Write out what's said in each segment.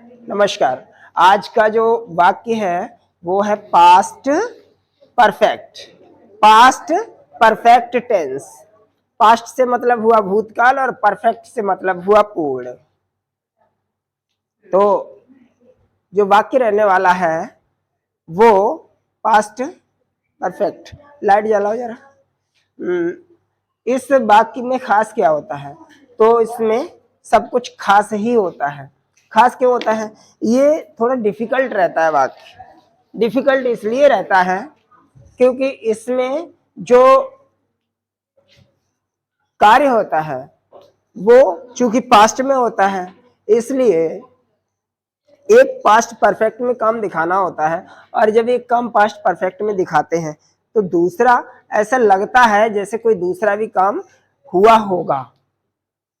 नमस्कार। आज का जो वाक्य है वो है past perfect. Past perfect tense. Past से मतलब हुआ भूतकाल और परफेक्ट से मतलब हुआ पूर्ण। तो जो वाक्य रहने वाला है वो पास्ट परफेक्ट। लाइट जलाओ जरा। इस वाक्य में खास क्या होता है? तो इसमें सब कुछ खास ही होता है। खास क्यों होता है? ये थोड़ा डिफिकल्ट रहता है वाक्य। डिफिकल्ट इसलिए रहता है क्योंकि इसमें जो कार्य होता है वो चूंकि पास्ट में होता है, इसलिए एक पास्ट परफेक्ट में काम दिखाना होता है। और जब एक काम पास्ट परफेक्ट में दिखाते हैं तो दूसरा ऐसा लगता है जैसे कोई दूसरा भी काम हुआ होगा।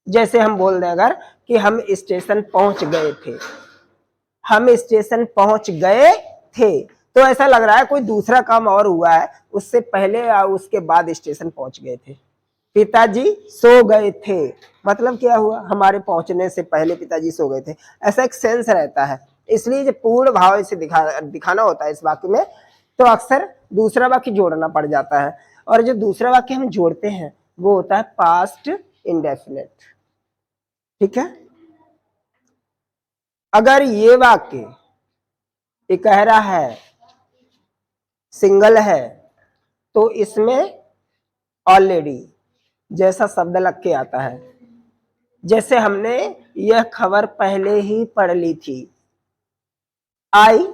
जैसे हम बोल दें अगर कि हम स्टेशन पहुंच गए थे, हम स्टेशन पहुंच गए थे, तो ऐसा लग रहा है कोई दूसरा काम और हुआ है, उससे पहले या उसके बाद स्टेशन पहुंच गए थे। पिताजी सो गए थे, मतलब क्या हुआ? हमारे पहुंचने से पहले पिताजी सो गए थे। ऐसा एक सेंस रहता है। इसलिए जब पूर्ण भाव से दिखाना होता है इस वाक्य में, तो अक्सर दूसरा वाक्य जोड़ना पड़ जाता है। और जो दूसरा वाक्य हम जोड़ते हैं वो होता है पास्ट इंडेफिनिट। ठीक है। अगर ये वाक्य इकहरा है, सिंगल है, तो इसमें ऑलरेडी जैसा शब्द लग के आता है, जैसे हमने यह खबर पहले ही पढ़ ली थी। I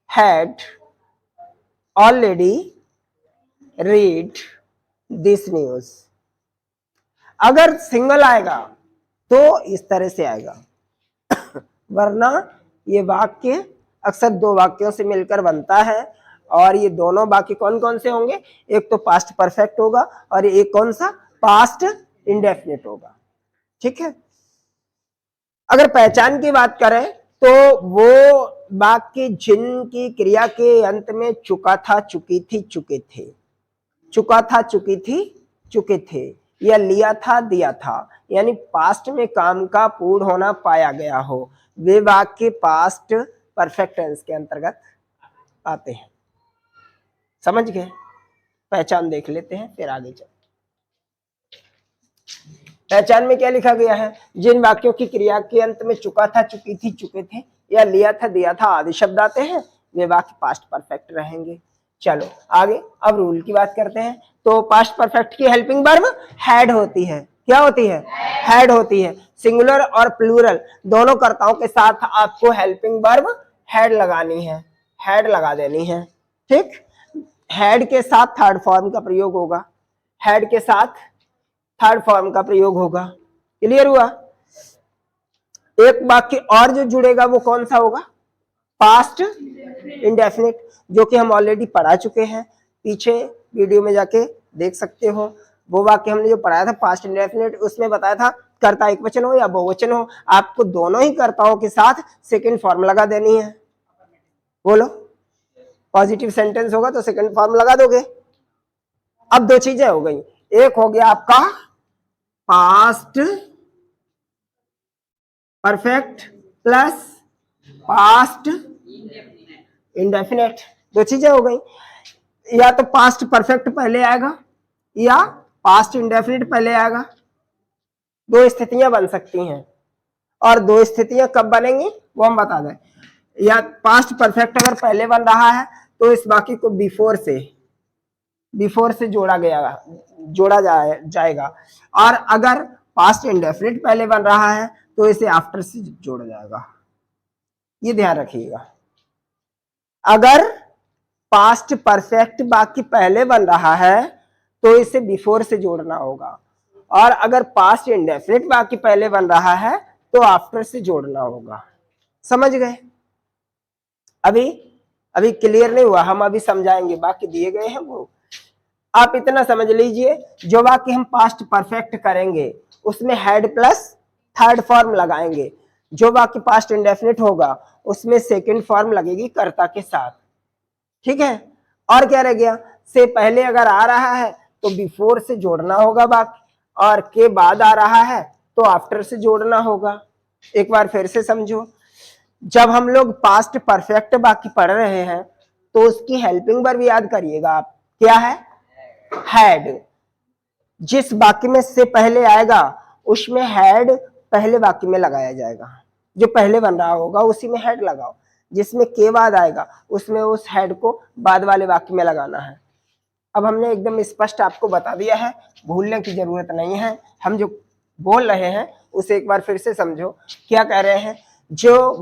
had already read this news. अगर सिंगल आएगा तो इस तरह से आएगा, वरना ये वाक्य अक्सर दो वाक्यों से मिलकर बनता है। और ये दोनों वाक्य कौन कौन से होंगे? एक तो पास्ट परफेक्ट होगा और एक कौन सा? पास्ट इंडेफिनिट होगा। ठीक है। अगर पहचान की बात करें तो वो वाक्य जिनकी क्रिया के अंत में चुका था, चुकी थी, चुके थे, चुका था, चुकी थी, चुके थे, या लिया था, दिया था, यानी पास्ट में काम का पूर्ण होना पाया गया हो, वे वाक्य पास्ट परफेक्ट टेंस के अंतर्गत आते हैं। समझ गए? पहचान देख लेते हैं फिर आगे चलते। पहचान में क्या लिखा गया है? जिन वाक्यों की क्रिया के अंत में चुका था, चुकी थी, चुके थे, या लिया था, दिया था आदि शब्द आते हैं, वे वाक्य पास्ट परफेक्ट रहेंगे। चलो आगे अब रूल की बात करते हैं। तो पास्ट परफेक्ट की हेल्पिंग वर्ब हैड होती है। क्या होती है? हैड होती है। सिंगुलर और प्लूरल दोनों कर्ताओं के साथ आपको हेल्पिंग वर्ब हैड लगानी है, हैड लगा देनी है। ठीक। हैड के साथ थर्ड फॉर्म का प्रयोग होगा, हैड के साथ थर्ड फॉर्म का प्रयोग होगा। क्लियर हुआ? एक वाक्य और जो जुड़ेगा वो कौन सा होगा? पास्ट इंडेफिनिट, जो कि हम ऑलरेडी पढ़ा चुके हैं। पीछे वीडियो में जाके देख सकते हो। वो वाक्य हमने जो पढ़ाया था पास्ट इंडेफिनिट, उसमें बताया था कर्ता एक वचन हो या बहुवचन हो, आपको दोनों ही कर्ताओं के साथ सेकंड फॉर्म लगा देनी है। बोलो, पॉजिटिव सेंटेंस होगा तो सेकंड फॉर्म लगा दोगे। अब दो चीजें हो गई, एक हो गया आपका past perfect plus past indefinite. दो चीजें हो गई, या तो पास्ट परफेक्ट पहले आएगा या पास्ट इंडेफिनिट पहले आएगा। दो स्थितियां बन सकती हैं, और दो स्थितियां कब बनेंगी वो हम बता दें। या पास्ट परफेक्ट अगर पहले बन रहा है तो इस वाक्य को बिफोर से जोड़ा जाएगा। और अगर पास्ट इंडेफिनिट पहले बन रहा है तो इसे आफ्टर से जोड़ा जाएगा। ये ध्यान रखिएगा। अगर पास्ट परफेक्ट वाक्य पहले बन रहा है तो इसे बिफोर से जोड़ना होगा, और अगर पास्ट इंडेफिनिट वाक्य पहले बन रहा है तो आफ्टर से जोड़ना होगा। समझ गए? अभी क्लियर नहीं हुआ? हम अभी समझाएंगे, बाकी दिए गए हैं वो आप इतना समझ लीजिए। जो वाक्य हम पास्ट परफेक्ट करेंगे उसमें हैड प्लस थर्ड फॉर्म लगाएंगे। जो वाक्य पास्ट इंडेफिनिट होगा उसमें सेकंड फॉर्म लगेगी कर्ता के साथ। ठीक है। और क्या रह गया? से पहले अगर आ रहा है तो बिफोर से जोड़ना होगा वाक्य, और के बाद आ रहा है तो आफ्टर से जोड़ना होगा। एक बार फिर से समझो, जब हम लोग पास्ट परफेक्ट वाक्य पढ़ रहे हैं तो उसकी हेल्पिंग वर्ब याद करिएगा आप, क्या है? हैड। जिस वाक्य में से पहले आएगा उसमें हैड पहले वाक्य में लगाया जाएगा, जो पहले बन रहा होगा उसी में हैड लगाओ। जिसमें के बाद आएगा उसमें उस हैड को बाद वाले वाक्य में लगाना है। अब हमने एकदम स्पष्ट आपको बता दिया है, भूलने की जरूरत नहीं है। हम जो बोल रहे हैं उसे एक बार फिर से समझो। क्या कह रहे हैं? जो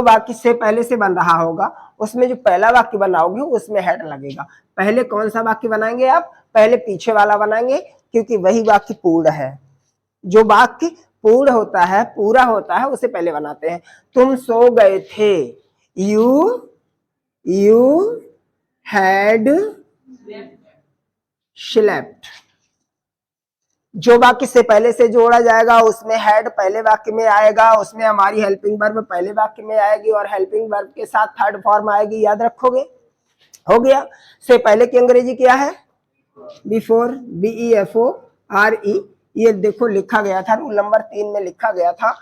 वाक्य से पहले से बन रहा होगा उसमें जो पहला वाक्य बनाओगे उसमें हेड लगेगा। पहले कौन सा वाक्य बनाएंगे आप? पहले पीछे वाला बनाएंगे, क्योंकि वही वाक्य पूर्ण है। जो वाक्य पूर्ण होता है, पूरा होता है, उसे पहले बनाते हैं। तुम सो गए थे, यू हैड स्लेप्ट। जो वाक्य से पहले से जोड़ा जाएगा उसमें हैड पहले वाक्य में आएगा, उसमें हमारी हेल्पिंग वर्ब पहले वाक्य में आएगी और हेल्पिंग वर्ब के साथ थर्ड फॉर्म आएगी। याद रखोगे? हो गया। से पहले की अंग्रेजी क्या है? Before, BEFORE। ये देखो लिखा गया था, रूल नंबर 3 में लिखा गया था।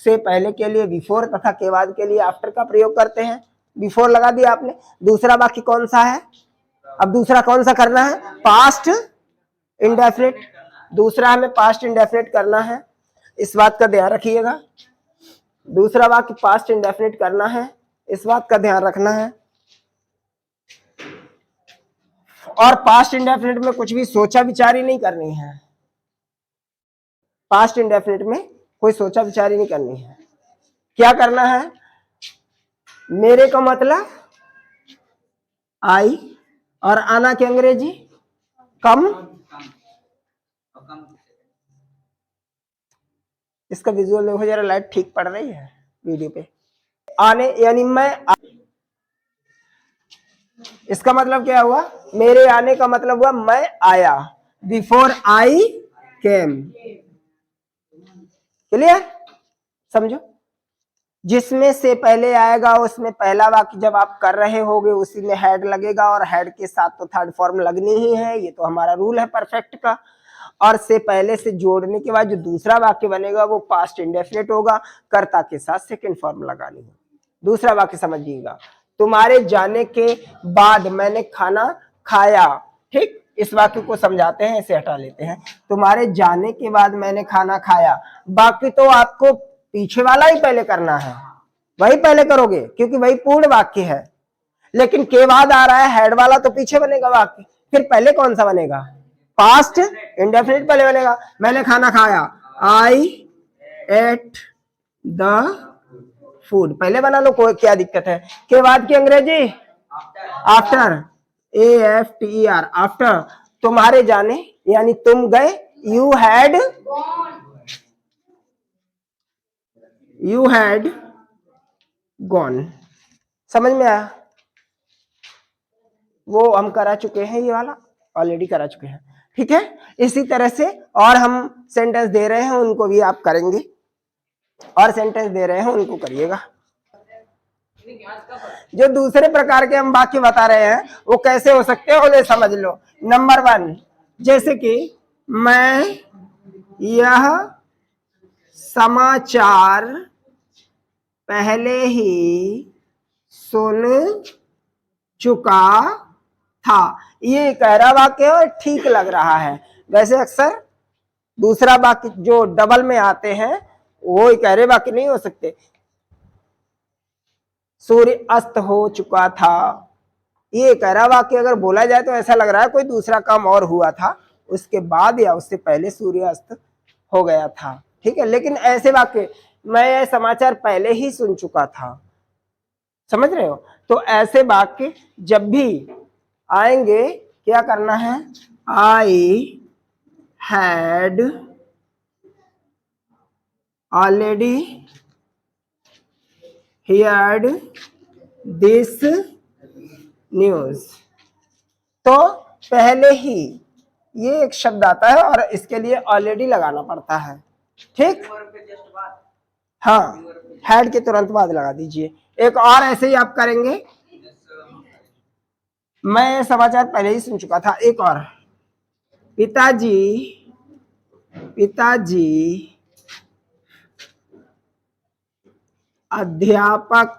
से पहले के लिए बिफोर तथा के बाद के लिए आफ्टर का प्रयोग करते हैं। बिफोर लगा दिया आपने। दूसरा वाक्य कौन सा है? अब दूसरा कौन सा करना है? Past indefinite. दूसरा हमें पास्ट इंडेफिनिट करना है, इस बात का ध्यान रखिएगा। दूसरा वाक्य पास्ट इंडेफिनिट करना है, इस बात का ध्यान रखना है। और पास्ट इंडेफिनिट में कुछ भी सोचा विचारी नहीं करनी है। पास्ट इंडेफिनिट में कोई सोचा विचारी नहीं करनी है। क्या करना है? मेरे का मतलब आई और आना की अंग्रेजी कम। इसका विजुअल देखो जरा, लाइट ठीक पड़ रही है वीडियो पे। आने यानी मैं, इसका मतलब क्या हुआ? मेरे आने का मतलब हुआ मैं आया। Before I came. क्लियर? समझो। जिसमें से पहले आएगा उसमें पहला वाक्य जब आप कर रहे होगे उसी में हेड लगेगा, और हेड के साथ तो थर्ड फॉर्म लगनी ही है। ये तो हमारा रूल है परफेक्ट का। और से पहले से जोड़ने के बाद जो दूसरा वाक्य बनेगा वो पास्ट इंडेफिनिट होगा, कर्ता के साथ सेकंड फॉर्म लगानी है। दूसरा वाक्य समझिएगा, तुम्हारे जाने के बाद मैंने खाना खाया। ठीक, इस वाक्य को समझाते हैं, इसे हटा लेते हैं। तुम्हारे जाने के बाद मैंने खाना खाया। बाकी तो आपको पीछे वाला ही पहले करना है, वही पहले करोगे क्योंकि वही पूर्ण वाक्य है। लेकिन के बाद आ रहा है हेड वाला, तो पीछे बनेगा वाक्य। फिर पहले कौन सा बनेगा? पास्ट इंडेफिनिट पहले बनेगा। मैंने खाना खाया, आई एट द फूड पहले बना लो, कोई क्या दिक्कत है? के बाद की अंग्रेजी आफ्टर, AFTER, आफ्टर। तुम्हारे जाने यानी तुम गए, यू हैड गॉन। समझ में आया? वो हम करा चुके हैं, ये वाला ऑलरेडी करा चुके हैं। ठीक है, इसी तरह से और हम सेंटेंस दे रहे हैं उनको भी आप करेंगे, और सेंटेंस दे रहे हैं उनको करिएगा। जो दूसरे प्रकार के हम वाक्य बता रहे हैं वो कैसे हो सकते हैं उन्हें समझ लो। नंबर 1, जैसे कि मैं यह समाचार पहले ही सुन चुका था। ये कहरा वाक्य है और ठीक लग रहा है। वैसे अक्सर दूसरा वाक्य जो डबल में आते हैं वो कहरे वाक्य नहीं हो सकते। सूर्य अस्त हो चुका था, ये कहरा वाक्य अगर बोला जाए तो ऐसा लग रहा है कोई दूसरा काम और हुआ था, उसके बाद या उससे पहले सूर्य अस्त हो गया था। ठीक है, लेकिन ऐसे वाक्य मैं यह समाचार पहले ही सुन चुका था, समझ रहे हो? तो ऐसे वाक्य जब भी आएंगे क्या करना है? I had already heard this news. तो पहले ही ये एक शब्द आता है और इसके लिए ऑलरेडी लगाना पड़ता है। ठीक, हाँ, हैड के तुरंत बाद लगा दीजिए। एक और ऐसे ही आप करेंगे, मैं समाचार पहले ही सुन चुका था। एक और, पिताजी अध्यापक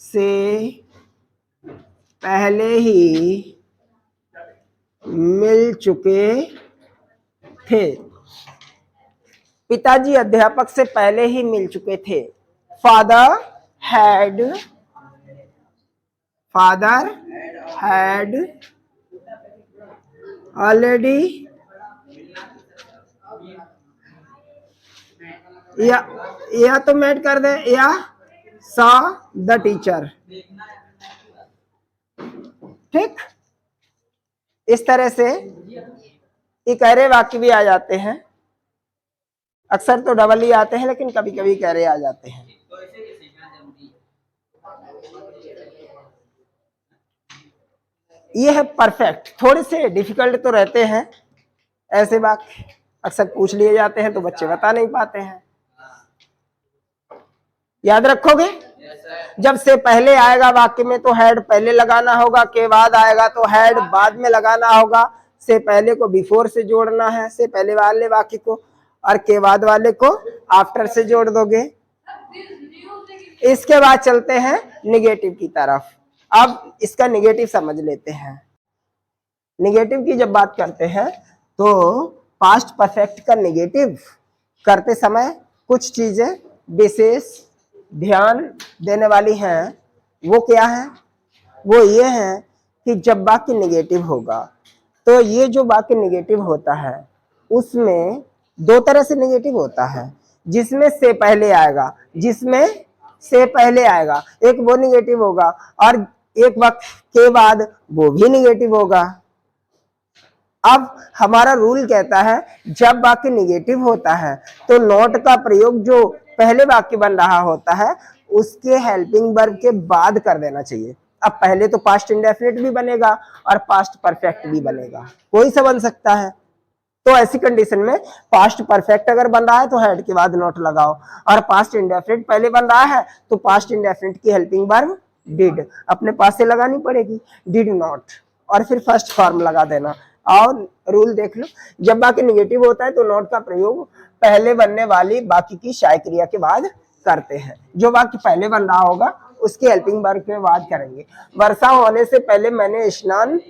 से पहले ही मिल चुके थे। पिताजी अध्यापक से पहले ही मिल चुके थे। फादर हैड ऑलरेडी या तो मेट कर दे या सॉ द टीचर। ठीक, इस तरह से इकहरे वाक्य भी आ जाते हैं। अक्सर तो डबल ही आते हैं, लेकिन कभी कभी इकहरे आ जाते हैं। ये है परफेक्ट। थोड़े से डिफिकल्ट तो रहते हैं, ऐसे वाक्य अक्सर पूछ लिए जाते हैं तो बच्चे बता नहीं पाते हैं। याद रखोगे, जब से पहले आएगा वाक्य में तो हैड पहले लगाना होगा, के बाद आएगा तो हैड बाद में लगाना होगा। से पहले को बिफोर से जोड़ना है, से पहले वाले वाक्य को, और के बाद वाले को आफ्टर से जोड़ दोगे। इसके बाद चलते हैं निगेटिव की तरफ। अब इसका निगेटिव समझ लेते हैं। निगेटिव की जब बात करते हैं तो पास्ट परफेक्ट का निगेटिव करते समय कुछ चीजें विशेष ध्यान देने वाली हैं। वो क्या है? वो ये है कि जब वाक्य निगेटिव होगा तो ये जो वाक्य निगेटिव होता है उसमें दो तरह से निगेटिव होता है। जिसमें से पहले आएगा, एक वो निगेटिव होगा, और एक वक्त के बाद वो भी निगेटिव होगा। अब हमारा रूल कहता है जब वाक्य निगेटिव होता है तो नॉट का प्रयोग जो पहले वाक्य बन रहा होता है उसके हेल्पिंग वर्ब के बाद कर देना चाहिए। अब पहले तो पास्ट इंडेफिनिट भी बनेगा और पास्ट परफेक्ट भी बनेगा, कोई सा बन सकता है। तो ऐसी कंडीशन में पास्ट परफेक्ट अगर बन रहा है तो हेड के बाद नॉट लगाओ, और पास्ट इंडेफिनिट पहले बन रहा है तो पास्ट इंडेफिनिट की हेल्पिंग वर्ब डिड अपने पास से लगानी पड़ेगी, डिड नॉट, और फिर फर्स्ट फॉर्म लगा देना। और रूल देख लो, जब बाकी निगेटिव होता है तो नॉट का प्रयोग पहले बनने वाली बाकी की शाय क्रिया के बाद करते हैं। जो वाक्य पहले बन रहा होगा उसकी हेल्पिंग वर्ब के बाद करेंगे। वर्षा होने से पहले मैंने स्नान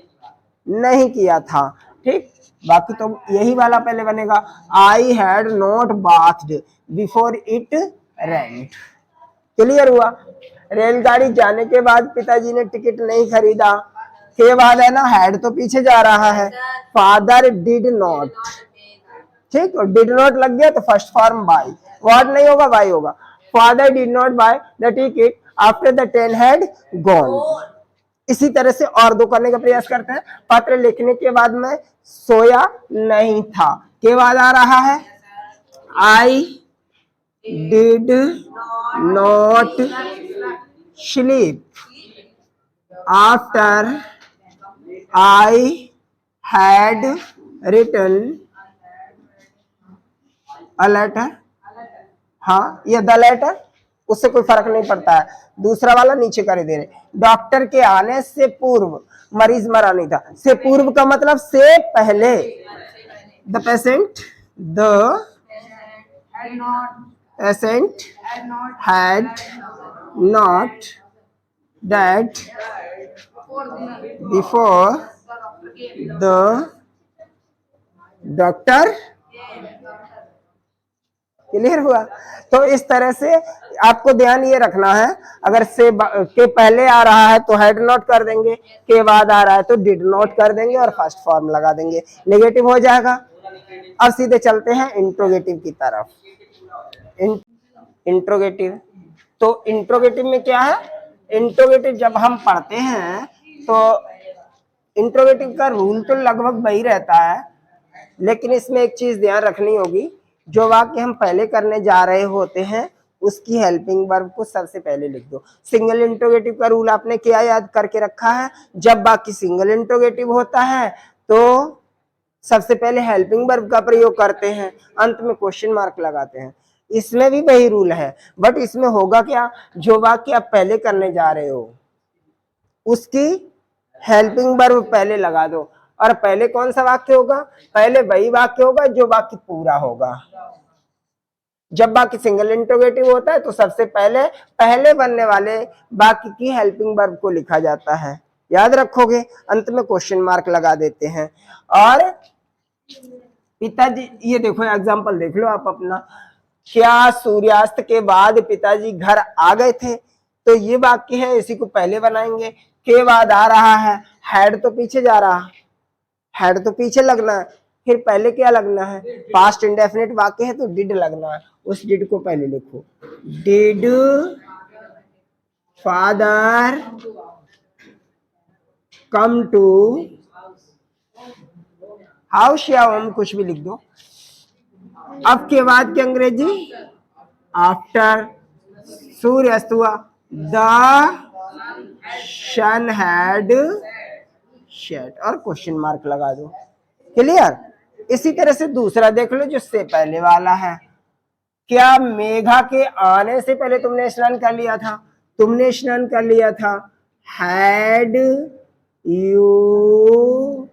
नहीं किया था। ठीक, बाकी तो यही वाला पहले बनेगा। I had not bathed before it rent. Clear हुआ? रेलगाड़ी जाने के बाद पिताजी ने टिकट नहीं खरीदा। के बाद है ना, हैड तो पीछे जा रहा है। फादर डिड नॉट, ठीक, और डिड नॉट लग गया तो फर्स्ट फॉर्म बाय, व्हाट नहीं होगा बाय होगा। Father did not by the ticket after the train had gone. इसी तरह से और दो करने का प्रयास करते हैं। पत्र लिखने के बाद मैं सोया नहीं था। के बाद आ रहा है I did not sleep after I had written a letter. हाँ, ये द लेटर, उससे कोई फर्क नहीं पड़ता है। दूसरा वाला नीचे कर दे रहे। डॉक्टर के आने से पूर्व मरीज मरा नहीं था। से पूर्व का मतलब से पहले। The patient had not died before the doctor. Clear हुआ? तो इस तरह से आपको ध्यान ये रखना है, अगर से के पहले आ रहा है तो हैड नॉट कर देंगे, के बाद आ रहा है तो डिड नॉट कर देंगे और फर्स्ट फॉर्म लगा देंगे, नेगेटिव हो जाएगा। अब सीधे चलते हैं इंट्रोगेटिव की तरफ। इंट्रोगेटिव, तो इंट्रोगेटिव में क्या है? इंट्रोगेटिव जब हम पढ़ते हैं तो इंट्रोगेटिव का रूल तो लगभग वही रहता है, लेकिन इसमें एक चीज ध्यान रखनी होगी। जो वाक्य हम पहले करने जा रहे होते हैं उसकी हेल्पिंग वर्ब को सबसे पहले लिख दो। सिंगल इंट्रोगेटिव का रूल आपने क्या याद करके रखा है? जब वाक्य सिंगल इंट्रोगेटिव होता है तो सबसे पहले हेल्पिंग वर्ब का प्रयोग करते हैं, अंत में क्वेश्चन मार्क लगाते हैं। इसमें भी वही रूल है, बट इसमें होगा क्या, जो वाक्य आप पहले करने जा रहे हो उसकी हेल्पिंग वर्ब पहले लगा दो। और पहले कौन सा वाक्य होगा? पहले वही वाक्य होगा जो वाक्य पूरा होगा। जब बाकी सिंगल इंट्रोगेटिव होता है तो सबसे पहले बनने वाले बाकी की हेल्पिंग वर्ब को लिखा जाता है। याद रखोगे, अंत में क्वेश्चन मार्क लगा देते हैं। और पिताजी, ये देखो एग्जांपल देख लो आप अपना, क्या सूर्यास्त के बाद पिताजी घर आ गए थे, तो ये वाक्य है, इसी को पहले बनाएंगे। के बाद आ रहा है, हैड तो पीछे जा रहा है, हैड तो पीछे लगना है, फिर पहले क्या लगना है, पास्ट इंडेफिनिट वाक्य है तो डिड लगना है, उस डिड को पहले लिखो। Did father come to house या होम, कुछ भी लिख दो। अब के बाद की अंग्रेजी, आफ्टर सूर्यास्त हुआ, द सन हैड सेट, और क्वेश्चन मार्क लगा दो। क्लियर। इसी तरह से दूसरा देख लो जो से पहले वाला है, क्या मेघा के आने से पहले तुमने स्नान कर लिया था, तुमने स्नान कर लिया था, हैड यू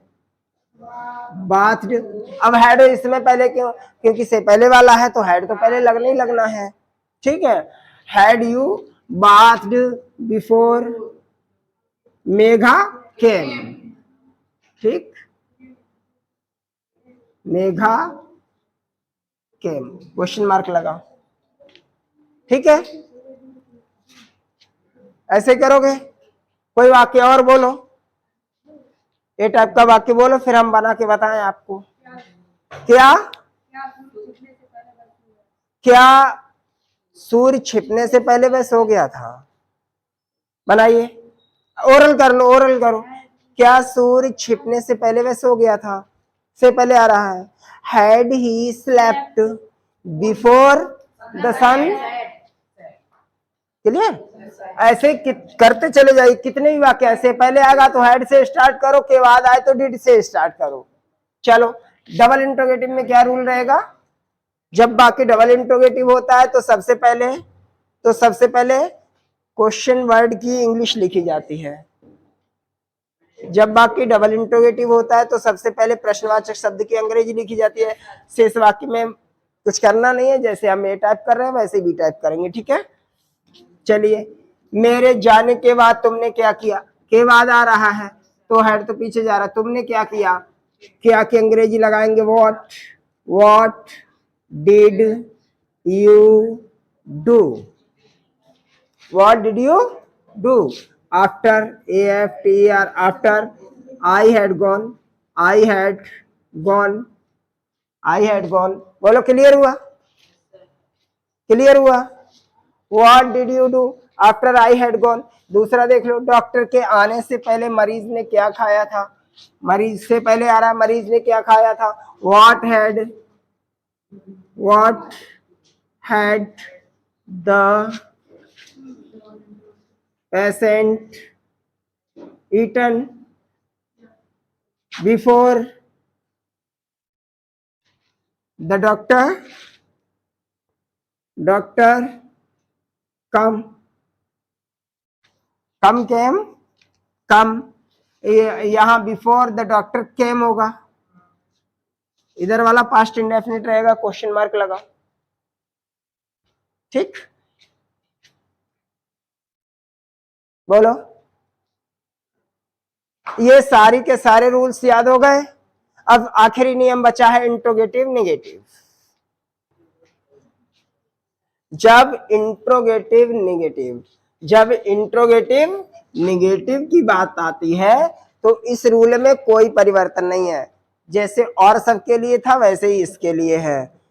बाथड। अब हैड इसमें पहले क्यों, क्योंकि से पहले वाला है तो हैड तो पहले लगना ही लगना है, ठीक है। Had you bathed before Megha came, ठीक, मेघा केम, क्वेश्चन मार्क लगा, ठीक है। ऐसे करोगे। कोई वाक्य और बोलो, ये टाइप का वाक्य बोलो, फिर हम बना के बताएं आपको। क्या क्या सूर्य छिपने से पहले वह सो गया था, बनाइए, ओरल कर लो, ओरल करो। क्या सूर्य छिपने से पहले वह सो गया था, से पहले आ रहा है, had he slept before the sun. Clear. ऐसे करते चले जाइए, कितने भी वाक्य ऐसे पहले आएगा तो हेड से स्टार्ट करो, के बाद आए तो डिड से स्टार्ट करो। चलो, डबल इंट्रोगेटिव में क्या रूल रहेगा, जब बाकी डबल इंट्रोगेटिव होता है तो सबसे पहले क्वेश्चन वर्ड की इंग्लिश लिखी जाती है। जब बाकी डबल इंट्रोगेटिव होता है तो सबसे पहले प्रश्नवाचक शब्द की अंग्रेजी लिखी जाती है। शेष वाक्य में कुछ करना नहीं है, जैसे हम ए टाइप कर रहे हैं वैसे बी टाइप करेंगे, ठीक है। चलिए, मेरे जाने के बाद तुमने क्या किया, के बाद आ रहा है तो हेड तो पीछे जा रहा है, तुमने क्या किया, क्या की अंग्रेजी लगाएंगे, what did you do, what did you do. After, AFTER, after, I had gone, बोलो क्लियर हुआ, क्लियर हुआ। What did you do after I had gone? दूसरा देख लो, डॉक्टर के आने से पहले मरीज ने क्या खाया था, मरीज से पहले आ रहा, मरीज ने क्या खाया था, What had the patient eaten before the doctor कम, यहां बिफोर द डॉक्टर केम होगा, इधर वाला पास्ट इंडेफिनिट रहेगा, क्वेश्चन मार्क लगा, ठीक। बोलो, ये सारी के सारे रूल्स याद हो गए। अब आखिरी नियम बचा है इंट्रोगेटिव नेगेटिव। जब इंट्रोगेटिव नेगेटिव की बात आती है तो इस रूल में कोई परिवर्तन नहीं है, जैसे और सबके लिए था वैसे ही इसके लिए है।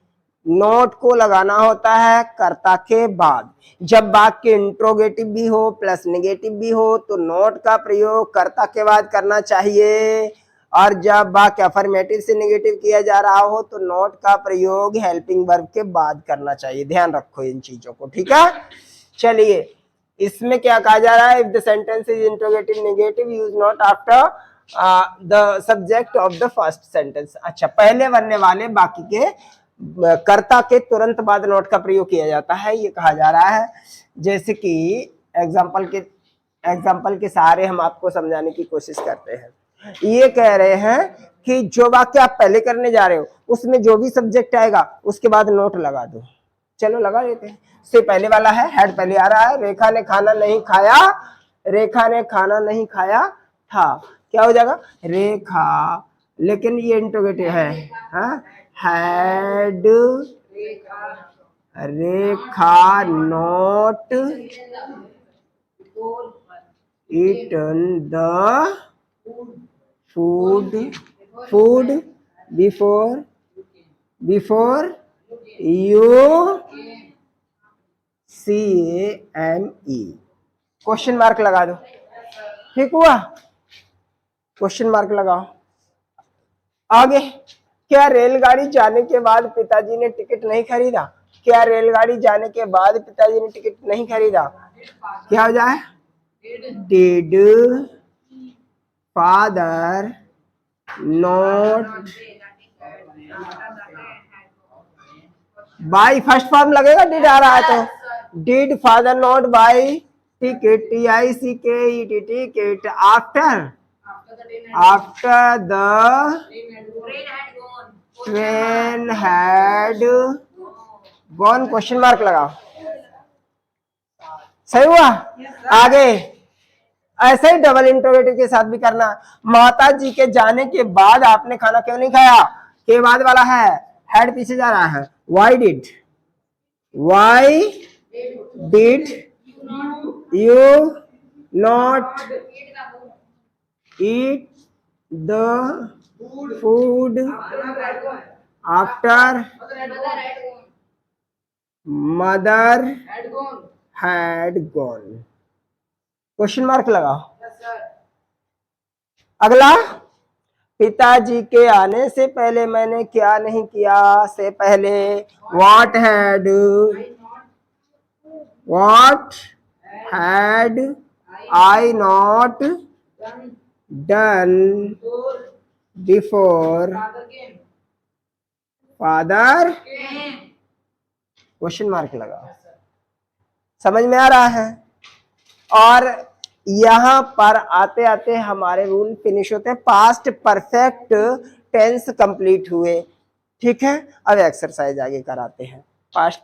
नोट को लगाना होता है कर्ता के बाद। जब वाक्य इंट्रोगेटिव भी हो प्लस नेगेटिव भी हो तो नोट का प्रयोग कर्ता के बाद करना चाहिए, और जब वाक्य अफर्मेटिव से नेगेटिव किया जा रहा हो तो नोट का प्रयोग हेल्पिंग वर्ब के बाद करना चाहिए। ध्यान रखो इन चीजों को, ठीक है। चलिए, इसमें क्या कहा जा रहा है, if the sentence is interrogative negative use not after the subject of the first sentence. अच्छा, पहले बनने वाले बाकी के कर्ता के तुरंत बाद नोट का प्रयोग किया जाता है, ये कहा जा रहा है। जैसे कि एग्जाम्पल के सहारे हम आपको समझाने की कोशिश करते हैं। ये कह रहे हैं कि जो वाक्य आप पहले करने जा रहे हो उसमें जो भी सब्जेक्ट आएगा उसके बाद नोट लगा दो, चलो लगा लेते हैं। से पहले वाला है, हैड पहले आ रहा है। रेखा ने खाना नहीं खाया, रेखा ने खाना नहीं खाया था, क्या हो जाएगा? रेखा, लेकिन ये इंट्रोगेटिव है, had Rekha not eaten the food before you CAME, question mark लगा दो। ठीक हुआ? क्वेश्चन मार्क लगाओ। आगे, क्या रेलगाड़ी जाने के बाद पिताजी ने टिकट नहीं खरीदा? क्या रेलगाड़ी जाने के बाद पिताजी ने टिकट नहीं खरीदा? क्या हो जाए? Did father not buy? First form लगेगा, डिड आ रहा है तो did father not by ticket, TICKET, ticket after the train had gone, question mark लगाओ। सही हुआ? आगे ऐसे ही डबल इंटरोगेटिव के साथ भी करना। माता जी के जाने के बाद आपने खाना क्यों नहीं खाया? के बाद वाला है, हेड पीछे जा रहा है। Why did you not eat the food after mother had gone? Question mark लगाओ। अगला, पिताजी के आने से पहले मैंने क्या नहीं किया? से पहले what had I not done before father? Question mark लगाओ। समझ में आ रहा है? और यहां पर आते आते हमारे रूल फिनिश होते हैं। पास्ट परफेक्ट टेंस कंप्लीट हुए। ठीक है, अब एक्सरसाइज आगे कराते हैं। पास्ट